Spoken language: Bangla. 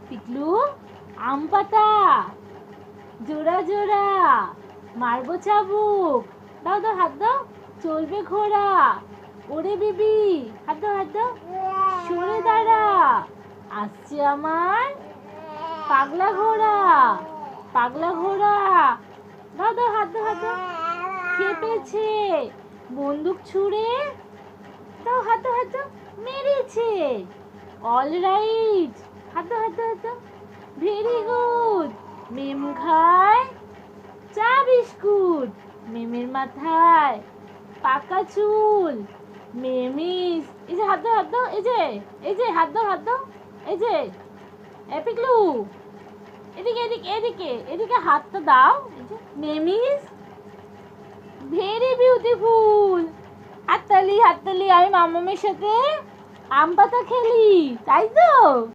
পিকলু আম পাতা জোড়া জোড়া মারবো চাবুক দাও দাও হাত দাও চলবে ঘোড়া ওরে বিবি হাত দাও হাত দাও সরে দাঁড়া আসছে আমার পাগলা ঘোড়া পাগলা ঘোড়া দাও দাও হাত দাও হাত দাও খেপেছে বন্দুক ছুঁড়ে দাও হাত দাও হাত দাও মেরেছে অল রাইট হাত দাও হাত দাও হাত দাও ভেরি গুড মেম খায় চা বিস্কুট মেমের মাথায় পাকা চুল মেমিস এই যে হাত দাও হাত দাও এই যে হাত দাও এই যে পিকলু এদিকে এদিকে এদিকে এদিকে হাতটা দাও এই যে মেমিস ভেরি বিউটিফুল হাততালি হাততালি আমি মামামের সাথে আম পাতা খেলি তাই তো।